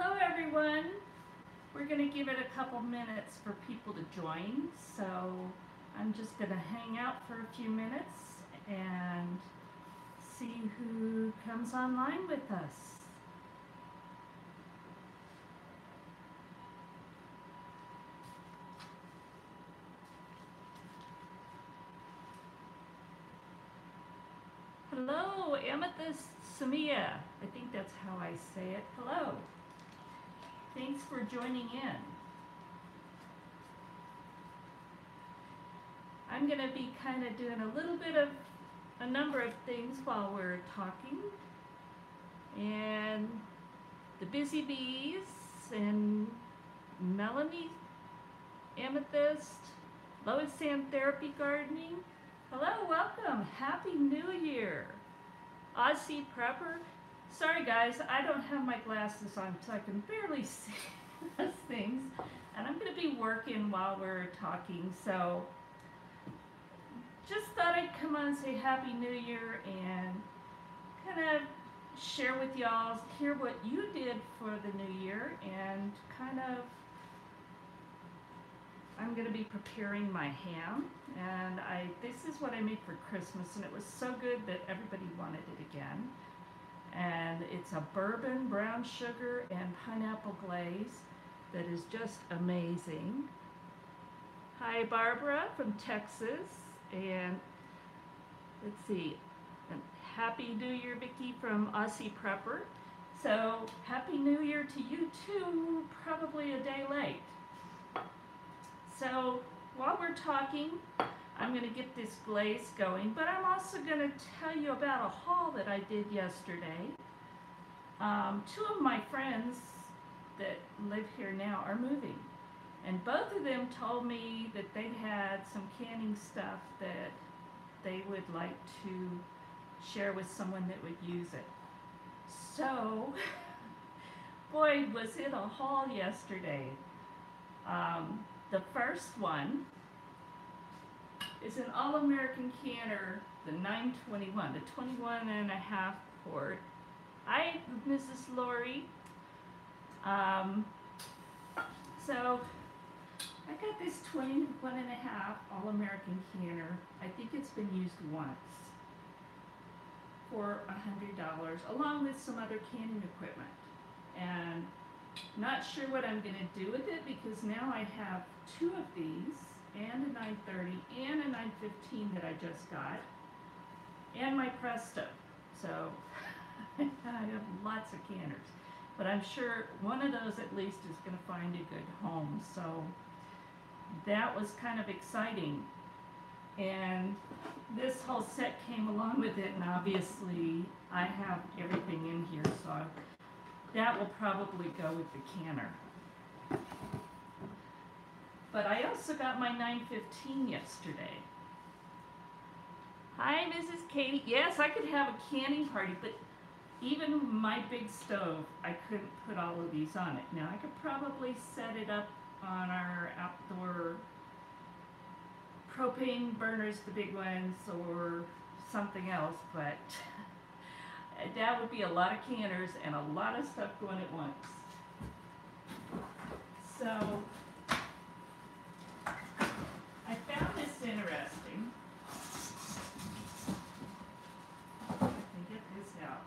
Hello everyone. We're going to give it a couple minutes for people to join, so I'm just going to hang out for a few minutes and see who comes online with us. Hello, Amethyst Samia. I think that's how I say it. Hello. Thanks for joining in. I'm going to be kind of doing a little bit of a number of things while we're talking. And the Busy Bees and Melanie, Amethyst, Lois Sand Therapy Gardening. Hello, welcome. Happy New Year. Aussie Prepper. Sorry guys, I don't have my glasses on so I can barely see those things. And I'm going to be working while we're talking, so just thought I'd come on and say Happy New Year and kind of share with y'all, hear what you did for the new year, and kind of, I'm going to be preparing my ham, and this is what I made for Christmas, and it was so good that everybody wanted it again. And it's a bourbon, brown sugar, and pineapple glaze that is just amazing. Hi Barbara from Texas, and let's see, and Happy New Year Vickie from Aussie Prepper. So Happy New Year to you too, probably a day late. So while we're talking, I'm going to get this glaze going, but I'm also going to tell you about a haul that I did yesterday. Two of my friends that live here now are moving, and both of them told me that they had some canning stuff that they would like to share with someone that would use it. So, boy, was it a haul yesterday. The first one is an All-American canner, the 921, the 21.5 quart. Hi, Mrs. Lori. So I got this 21.5 All-American canner. I think it's been used once for $100, along with some other canning equipment. And not sure what I'm going to do with it, because now I have two of these, and a 930 and a 915 that I just got, and my Presto. So I have lots of canners, but I'm sure one of those at least is going to find a good home. So that was kind of exciting, and this whole set came along with it, and obviously I have everything in here, so that will probably go with the canner. But I also got my 915 yesterday. Hi, Mrs. Katie. Yes, I could have a canning party, but even my big stove, I couldn't put all of these on it. Now, I could probably set it up on our outdoor propane burners, the big ones, or something else, but that would be a lot of canners and a lot of stuff going at once. So I found this interesting. I can get this out.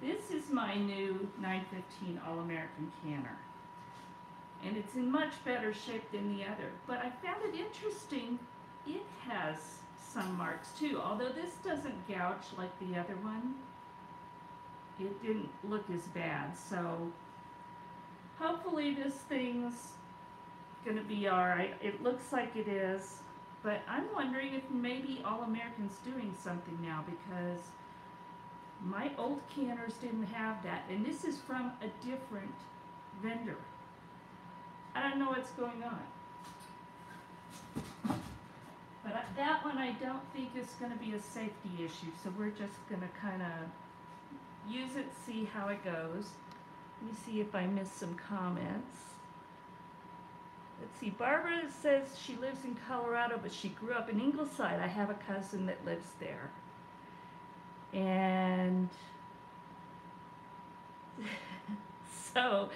This is my new 915 All-American canner, and it's in much better shape than the other. But I found it interesting. It has some marks too, although this doesn't gouge like the other one. It didn't look as bad, so hopefully this thing's gonna be alright. It looks like it is, but I'm wondering if maybe All-American's doing something now, because my old canners didn't have that, and this is from a different vendor. I don't know what's going on. But that one I don't think is going to be a safety issue, so we're just going to kind of use it, see how it goes. Let me see if I missed some comments. Let's see, Barbara says she lives in Colorado, but she grew up in Ingleside. I have a cousin that lives there. And So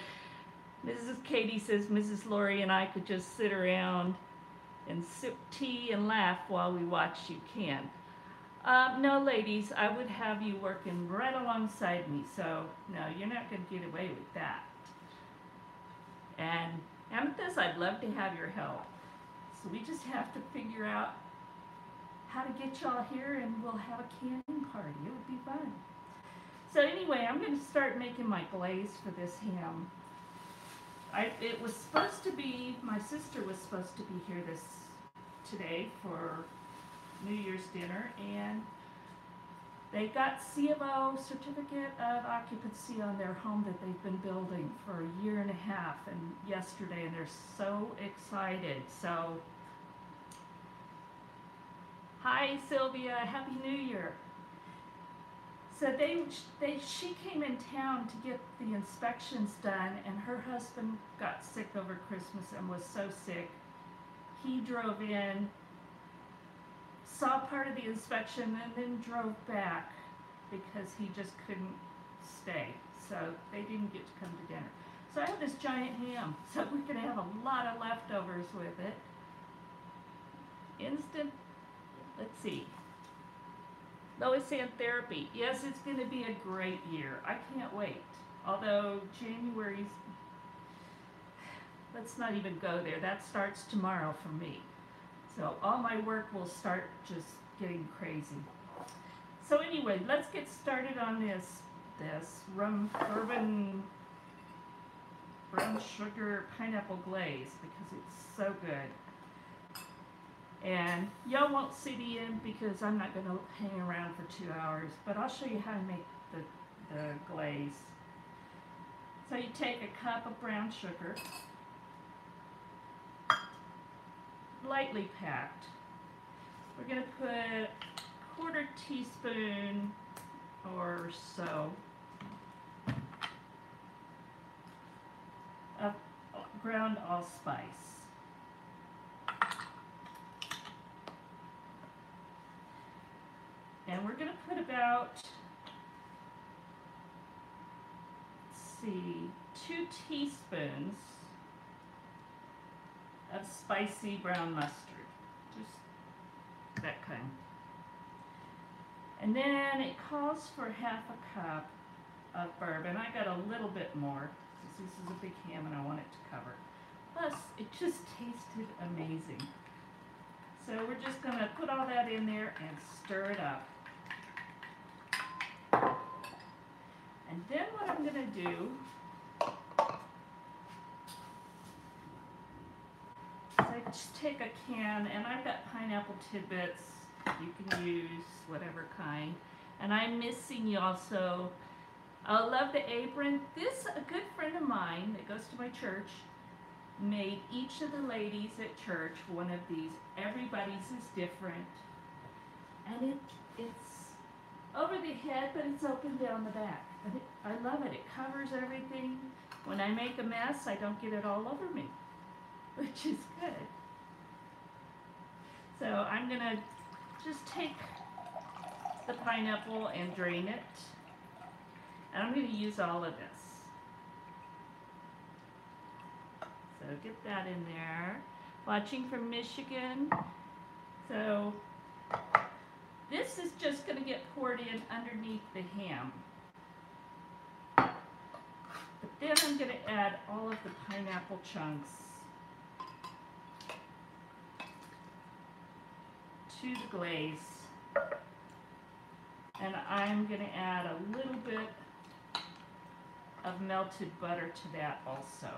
Mrs. Katie says Mrs. Lori and I could just sit around and sip tea and laugh while we watch You Can. No, ladies, I would have you working right alongside me, so no, you're not going to get away with that. And Amethyst, I'd love to have your help. So we just have to figure out how to get y'all here and we'll have a canning party. It would be fun. So anyway, I'm going to start making my glaze for this ham. It was supposed to be, my sister was supposed to be here today for New Year's dinner, and they got C of O, certificate of occupancy, on their home that they've been building for a year and a half, and yesterday, and they're so excited. So, hi Sylvia, Happy New Year. So she came in town to get the inspections done, and her husband got sick over Christmas and was so sick. He drove in, saw part of the inspection, and then drove back because he just couldn't stay. So they didn't get to come to dinner. So I have this giant ham. So we're going to have a lot of leftovers with it. Let's see. Lois Ann therapy. Yes, it's going to be a great year. I can't wait. Although January's, let's not even go there. That starts tomorrow for me. So all my work will start just getting crazy. So anyway, let's get started on this rum bourbon brown sugar pineapple glaze because it's so good. And y'all won't see the end because I'm not going to hang around for 2 hours, but I'll show you how to make the glaze. So you take a cup of brown sugar, lightly packed. We're going to put 1/4 teaspoon or so of ground allspice. And we're going to put about, let's see, 2 teaspoons of spicy brown mustard. Just that kind. And then it calls for 1/2 cup of bourbon. I got a little bit more because this is a big ham and I want it to cover. Plus, it just tasted amazing. So we're just going to put all that in there and stir it up. And then what I'm going to do is I just take a can, and I've got pineapple tidbits. You can use whatever kind. And I'm missing you also. I love the apron. A good friend of mine that goes to my church made each of the ladies at church one of these. Everybody's is different. And it's over the head, but it's open down the back. And I love it. It covers everything. When I make a mess, I don't get it all over me, which is good. So I'm going to just take the pineapple and drain it. And I'm going to use all of this. So get that in there. Watching from Michigan. So this is just going to get poured in underneath the ham. But then I'm going to add all of the pineapple chunks to the glaze. And I'm going to add a little bit of melted butter to that also.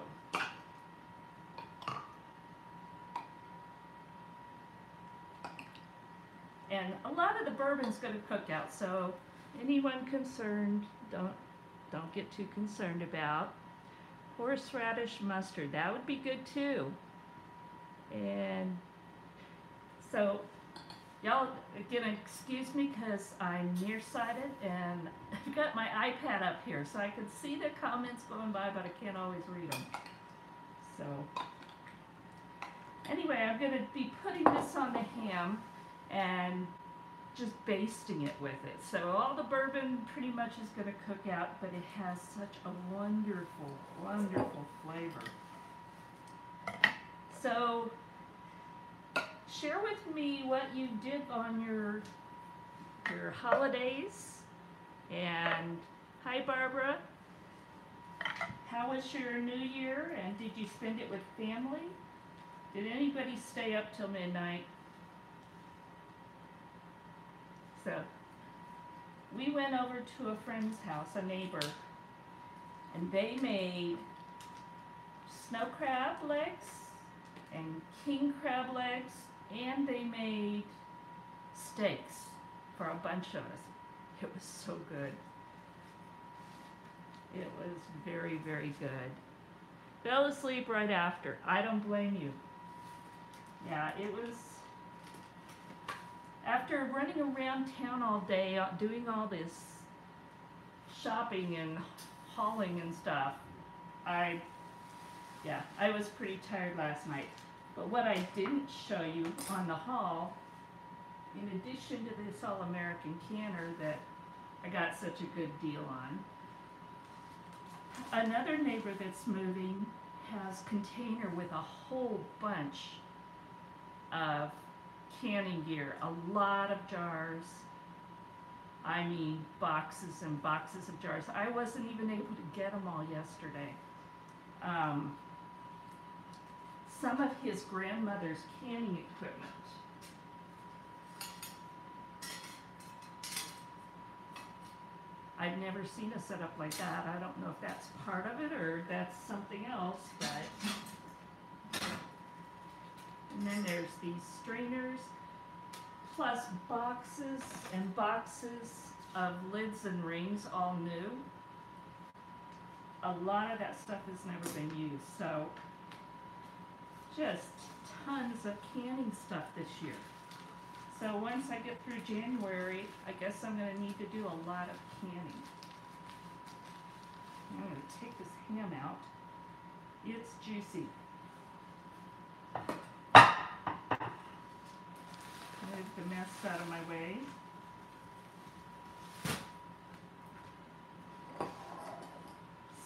And a lot of the bourbon's going to cook out, so anyone concerned, don't get too concerned about. Horseradish mustard, that would be good too. And so y'all gonna excuse me because I'm nearsighted and I've got my iPad up here so I can see the comments going by, but I can't always read them. So anyway, I'm gonna be putting this on the ham, and just basting it with it. So all the bourbon pretty much is going to cook out, but it has such a wonderful, wonderful flavor. So share with me what you did on your holidays. And hi, Barbara. How was your New Year, and did you spend it with family? Did anybody stay up till midnight? So we went over to a friend's house, a neighbor, and they made snow crab legs and king crab legs, and they made steaks for a bunch of us. It was so good. It was very, very good. Fell asleep right after. I don't blame you. Yeah, it was, after running around town all day, doing all this shopping and hauling and stuff, I was pretty tired last night. But what I didn't show you on the haul, in addition to this All-American canner that I got such a good deal on, another neighbor that's moving has a container with a whole bunch of canning gear, a lot of jars. I mean, boxes and boxes of jars. I wasn't even able to get them all yesterday. Some of his grandmother's canning equipment. I've never seen a setup like that. I don't know if that's part of it or that's something else, but. And then there's these strainers, plus boxes and boxes of lids and rings, all new. A lot of that stuff has never been used, so just tons of canning stuff this year. So once I get through January, I guess I'm going to need to do a lot of canning. I'm going to take this ham out. It's juicy. Move the mess out of my way.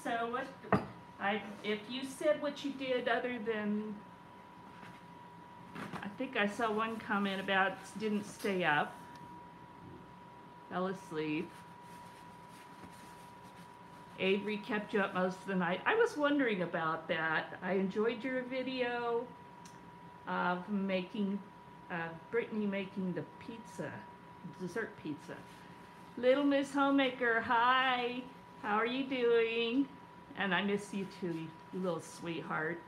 So if you said what you did other than, I think I saw one comment about didn't stay up, fell asleep. Avery kept you up most of the night. I was wondering about that. I enjoyed your video of Brittany making the pizza, dessert pizza. Little Miss Homemaker, hi. How are you doing? And I miss you too, you little sweetheart.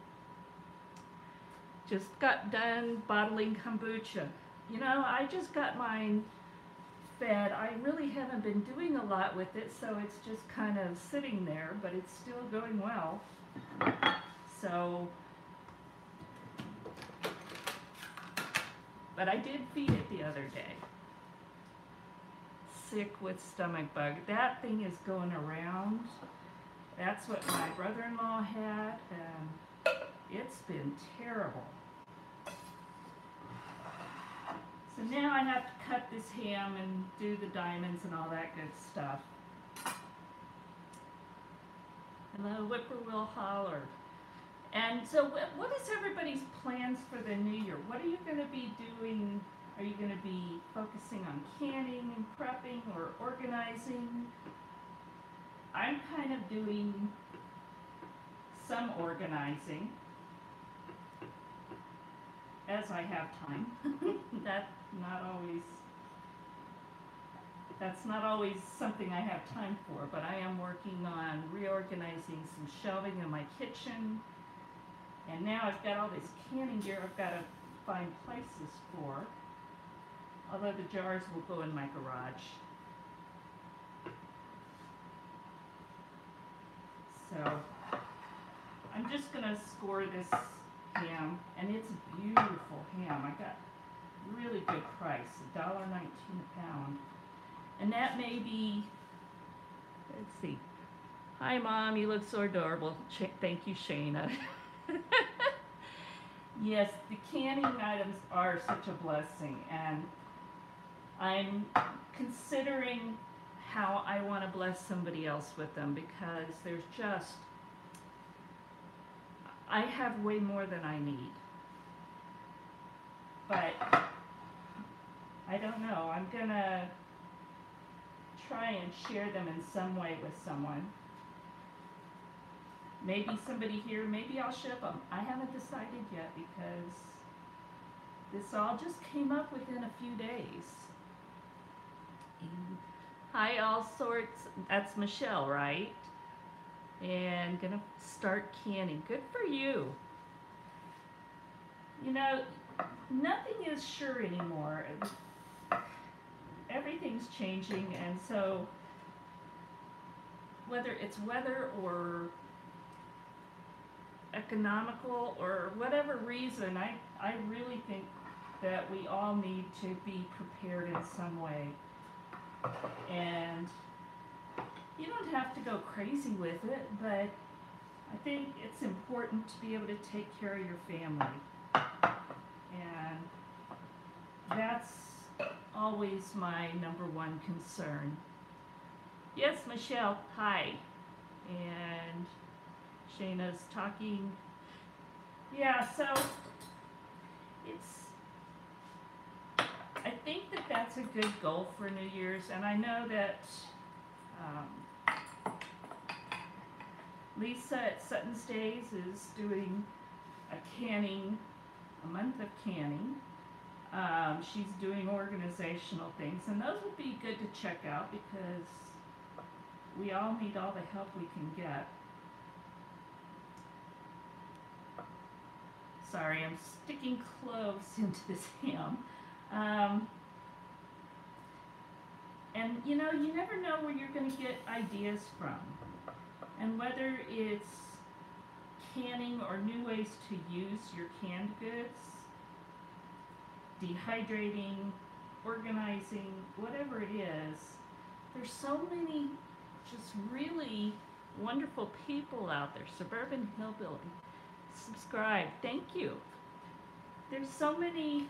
Just got done bottling kombucha. You know, I just got mine fed. I really haven't been doing a lot with it, so it's just kind of sitting there, but it's still going well. So, but I did feed it the other day. Sick with stomach bug. That thing is going around. That's what my brother-in-law had, and it's been terrible. So now I have to cut this ham and do the diamonds and all that good stuff. Hello, Whippoorwill Holler. And so what is everybody's plans for the new year? What are you going to be doing? Are you going to be focusing on canning and prepping or organizing? I'm kind of doing some organizing as I have time. That's not always something I have time for, but I am working on reorganizing some shelving in my kitchen. And now I've got all this canning gear I've got to find places for. Although the jars will go in my garage. So I'm just going to score this ham, and it's a beautiful ham. I got really good price, $1.19 a pound. And that may be, let's see. Hi Mom, you look so adorable. Thank you, Shayna. Yes, the canning items are such a blessing, and I'm considering how I want to bless somebody else with them, because there's just, I have way more than I need. But I don't know, I'm gonna try and share them in some way with someone. Maybe somebody here, maybe I'll ship them. I haven't decided yet, because this all just came up within a few days. And hi, all sorts. That's Michelle, right? And gonna start canning. Good for you. You know, nothing is sure anymore. Everything's changing, and so whether it's weather or economical or whatever reason, I really think that we all need to be prepared in some way. And you don't have to go crazy with it, but I think it's important to be able to take care of your family. And that's always my number one concern. Yes, Michelle, hi. And Shayna's talking. Yeah, so I think that that's a good goal for New Year's, and I know that Lisa at Sutton's Days is doing a month of canning. She's doing organizational things, and those would be good to check out, because we all need all the help we can get. Sorry, I'm sticking cloves into this ham. And you know, you never know where you're going to get ideas from. And whether it's canning or new ways to use your canned goods, dehydrating, organizing, whatever it is, there's so many just really wonderful people out there. Suburban Hillbilly, subscribe, thank you. There's so many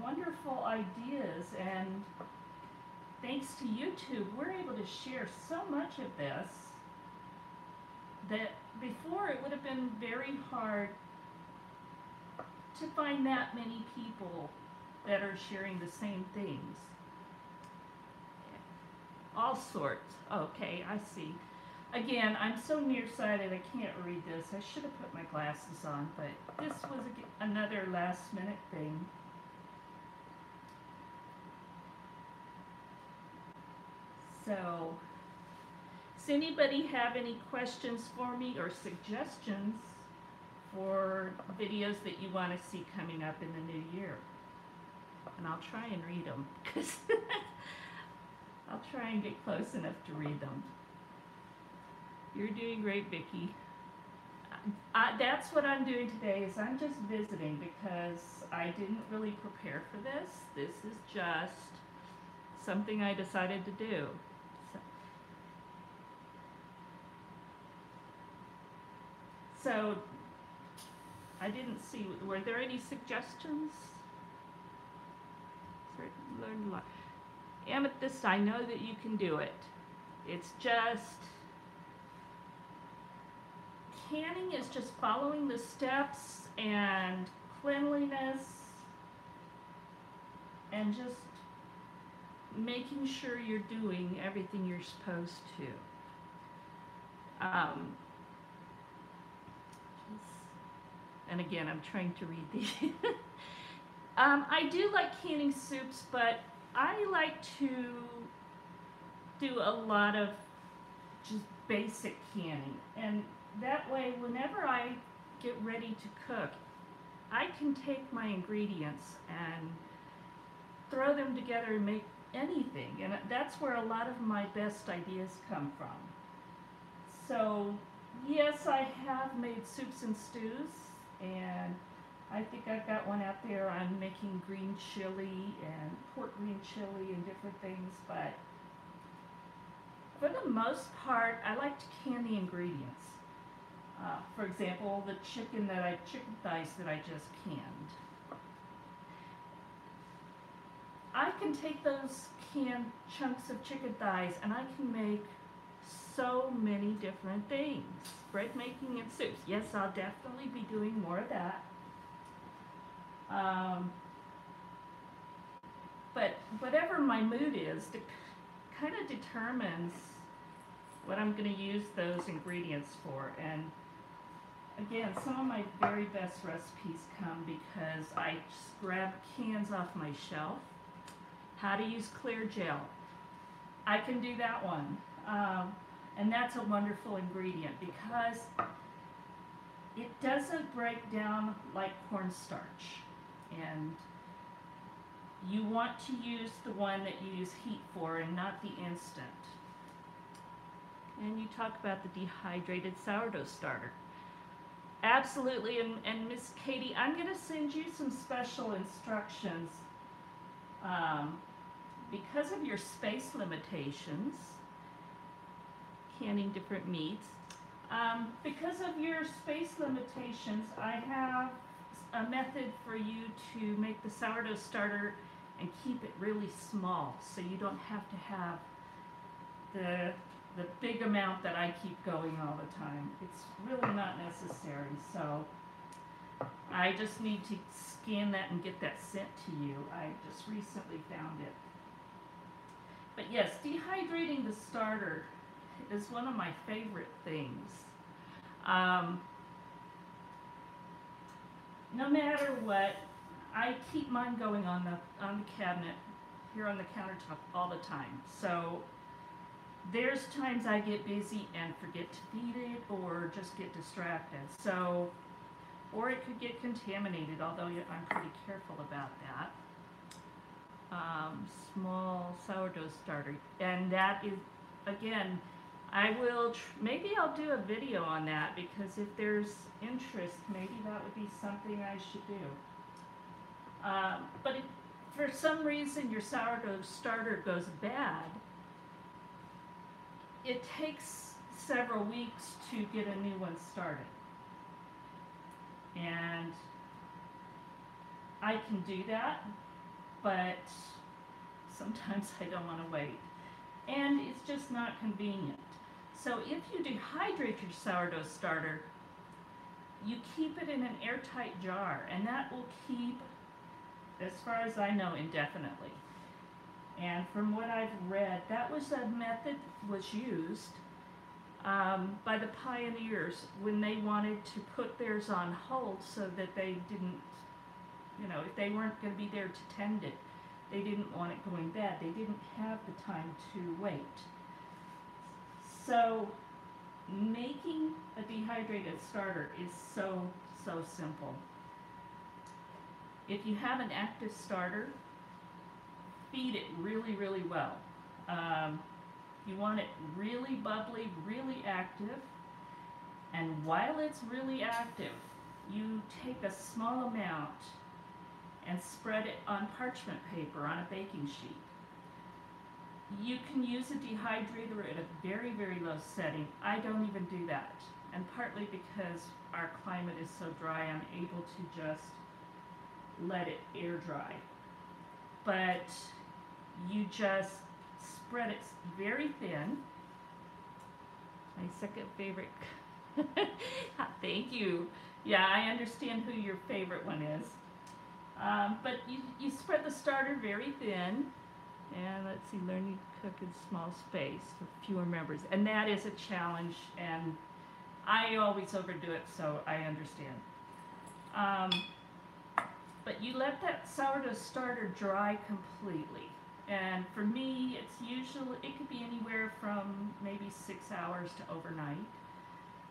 wonderful ideas, and thanks to YouTube, we're able to share so much of this that before it would have been very hard to find that many people that are sharing the same things. All sorts. Okay, I see. Again, I'm so nearsighted I can't read this. I should have put my glasses on, but this was another last minute thing. So, does anybody have any questions for me or suggestions for videos that you want to see coming up in the new year? And I'll try and read them, because I'll try and get close enough to read them. You're doing great, Vickie. That's what I'm doing today, is I'm just visiting, because I didn't really prepare for this. This is just something I decided to do. So I didn't see, were there any suggestions? Learn a lot. Amethyst, I know that you can do it. It's just, canning is just following the steps and cleanliness and just making sure you're doing everything you're supposed to. And again, I'm trying to read these. I do like canning soups, but I like to do a lot of just basic canning. And that way, whenever I get ready to cook, I can take my ingredients and throw them together and make anything. And that's where a lot of my best ideas come from. So, yes, I have made soups and stews, and I think I've got one out there. I'm making green chili and pork green chili and different things, but for the most part, I like to can the ingredients. For example, the chicken thighs that I just canned. I can take those canned chunks of chicken thighs and I can make so many different things. Bread making and soups. Yes, I'll definitely be doing more of that. But whatever my mood is, kind of determines what I'm going to use those ingredients for. And again, some of my very best recipes come because I just grab cans off my shelf. How to use clear gel. I can do that one. And that's a wonderful ingredient because it doesn't break down like cornstarch. And you want to use the one that you use heat for and not the instant. And you talk about the dehydrated sourdough starter. Absolutely, and Miss Katie, I'm going to send you some special instructions because of your space limitations, canning different meats. Because of your space limitations, I have a method for you to make the sourdough starter and keep it really small so you don't have to have the big amount that I keep going all the time. It's really not necessary, so I just need to scan that and get that sent to you. I just recently found it. But yes, dehydrating the starter is one of my favorite things. No matter what, I keep mine going on the cabinet here on the countertop all the time. So there's times I get busy and forget to feed it or just get distracted. So, or it could get contaminated, although I'm pretty careful about that. Small sourdough starter, and that is, again, I will, maybe I'll do a video on that because if there's interest, maybe that would be something I should do. But if for some reason your sourdough starter goes bad, it takes several weeks to get a new one started. And I can do that, but sometimes I don't want to wait. And it's just not convenient. So if you dehydrate your sourdough starter, you keep it in an airtight jar, and that will keep, as far as I know, indefinitely. And from what I've read, that was a method was used by the pioneers when they wanted to put theirs on hold so that they didn't, if they weren't going to be there to tend it, they didn't want it going bad. They didn't have the time to wait. So making a dehydrated starter is so simple. If you have an active starter, feed it really well. You want it really bubbly, really active, and while it's really active, you take a small amount and spread it on parchment paper on a baking sheet. You can use a dehydrator at a very low setting. I don't even do that, and partly because our climate is so dry, I'm able to just let it air dry. But you just spread it very thin. My second favorite. Thank you. Yeah, I understand who your favorite one is. But you spread the starter very thin. And let's see, learning to cook in small space with fewer members. And that is a challenge, and I always overdo it, so I understand. But you let that sourdough starter dry completely. And for me, it's usually, it could be anywhere from maybe 6 hours to overnight.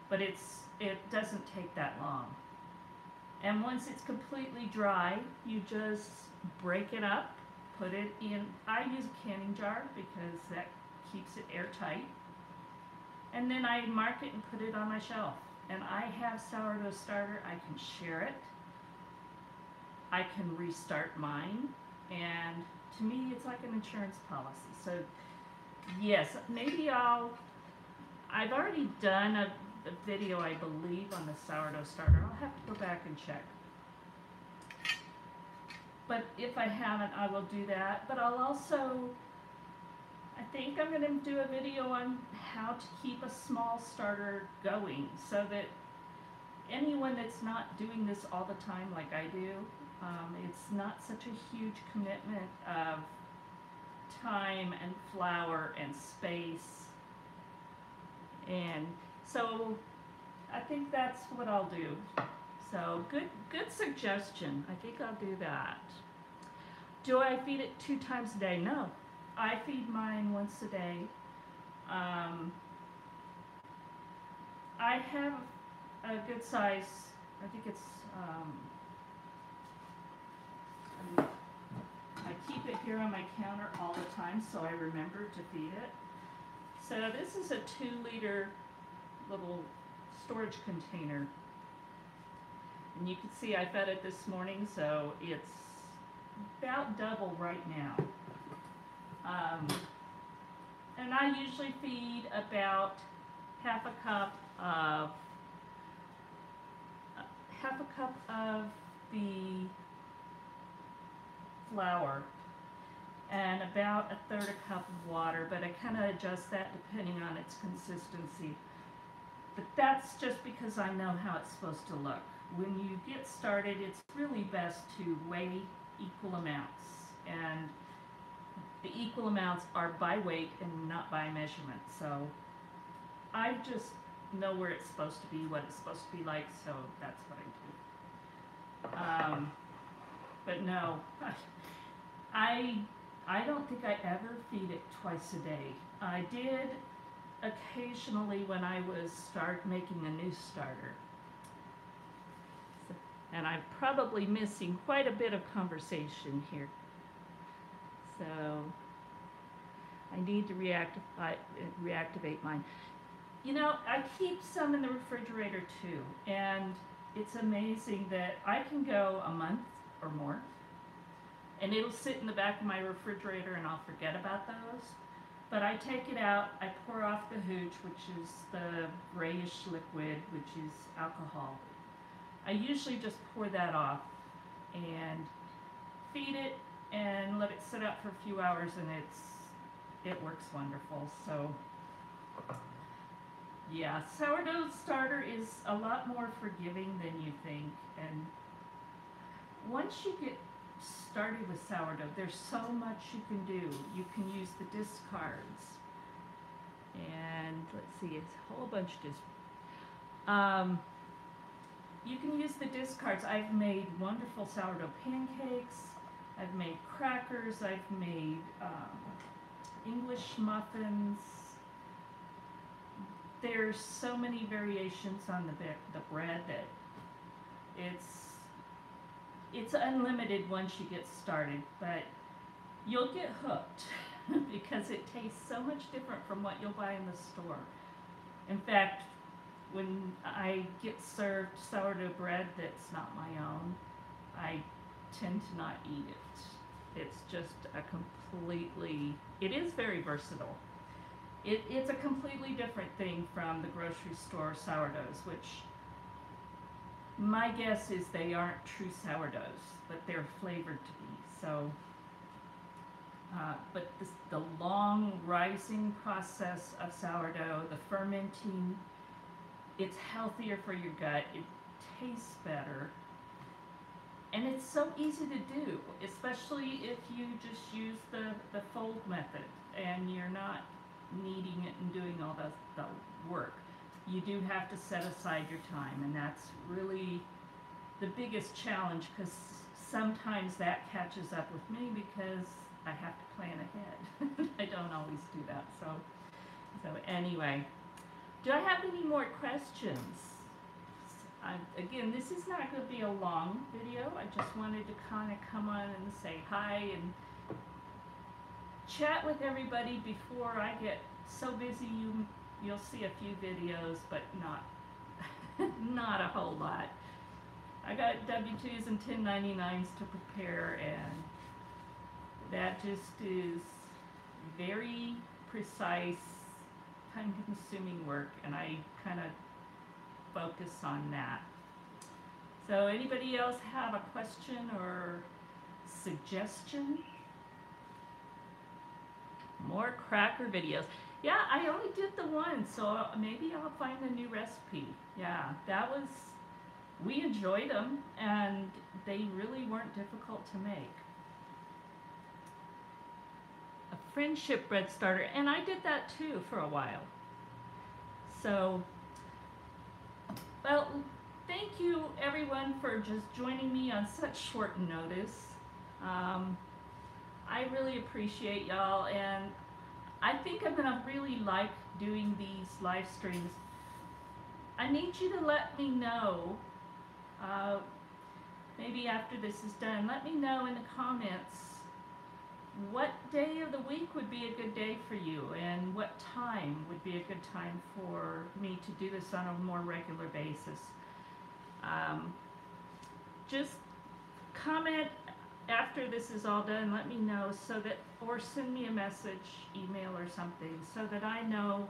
But it doesn't take that long. And once it's completely dry, you just break it up, put it in, I use a canning jar because that keeps it airtight. And then I mark it and put it on my shelf. And I have sourdough starter, I can share it. I can restart mine, and to me it's like an insurance policy. So yes, maybe I've already done a video, I believe, on the sourdough starter. I'll have to go back and check. but if I haven't, I will do that. But I'll also, I think I'm going to do a video on how to keep a small starter going so that anyone that's not doing this all the time like I do, it's not such a huge commitment of time and flour and space. And so I think that's what I'll do. So good suggestion. I think I'll do that. Do I feed it 2 times a day? No. I feed mine once a day. I have a good size, I think it's, I keep it here on my counter all the time so I remember to feed it. So this is a 2-liter little storage container. And you can see I fed it this morning, so it's about double right now. And I usually feed about half a cup of the flour and about 1/3 cup of water, but I kind of adjust that depending on its consistency. But that's just because I know how it's supposed to look. When you get started, it's really best to weigh equal amounts, and the equal amounts are by weight and not by measurement. So I just know where it's supposed to be, what it's supposed to be like, so that's what I do. But no, I don't think I ever feed it twice a day. I did occasionally when I was making a new starter. And I'm probably missing quite a bit of conversation here. So I need to reactivate mine. You know, I keep some in the refrigerator too, and it's amazing that I can go a month or more, and it'll sit in the back of my refrigerator and I'll forget about those. But I take it out, I pour off the hooch, which is the grayish liquid, which is alcohol. I usually just pour that off and feed it and let it sit out for a few hours, and it works wonderful. So yeah, sourdough starter is a lot more forgiving than you think, and once you get started with sourdough, there's so much you can do. You can use the discards, and let's see, it's a whole bunch of discards. You can use the discards. I've made wonderful sourdough pancakes, I've made crackers, I've made English muffins. There's so many variations on the bread that it's unlimited once you get started, but you'll get hooked because it tastes so much different from what you'll buy in the store. In fact, when I get served sourdough bread that's not my own, I tend to not eat it. It's just it is very versatile. It's a completely different thing from the grocery store sourdoughs, which my guess is they aren't true sourdoughs, but they're flavored to be. So, but the long rising process of sourdough, the fermenting, it's healthier for your gut, it tastes better, and it's so easy to do, especially if you just use the fold method and you're not kneading it and doing all the work. You do have to set aside your time, and that's really the biggest challenge, because sometimes that catches up with me because I have to plan ahead. I don't always do that. So anyway, do I have any more questions? Again, this is not going to be a long video. I just wanted to kind of come on and say hi and chat with everybody before I get so busy you'll see a few videos, but not a whole lot. I got W-2s and 1099s to prepare, and that just is very precise, time-consuming work, and I kind of focus on that. So anybody else have a question or suggestion. More cracker videos. Yeah, I only did the one, so maybe I'll find a new recipe. Yeah, we enjoyed them, and they really weren't difficult to make. A friendship bread starter, and I did that too for a while. So, well, thank you everyone for just joining me on such short notice. I really appreciate y'all, and I think I'm gonna really like doing these live streams. I need you to let me know, maybe after this is done, let me know in the comments what day of the week would be a good day for you, and what time would be a good time for me to do this on a more regular basis. Just comment after this is all done, let me know, so that, or send me a message, email or something, so that I know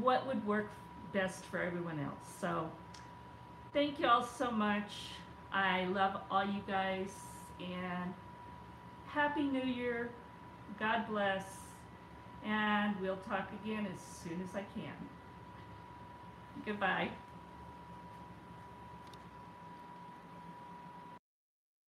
what would work best for everyone else. So thank you all so much. I love all you guys, and Happy New Year. God bless, and we'll talk again as soon as I can. Goodbye.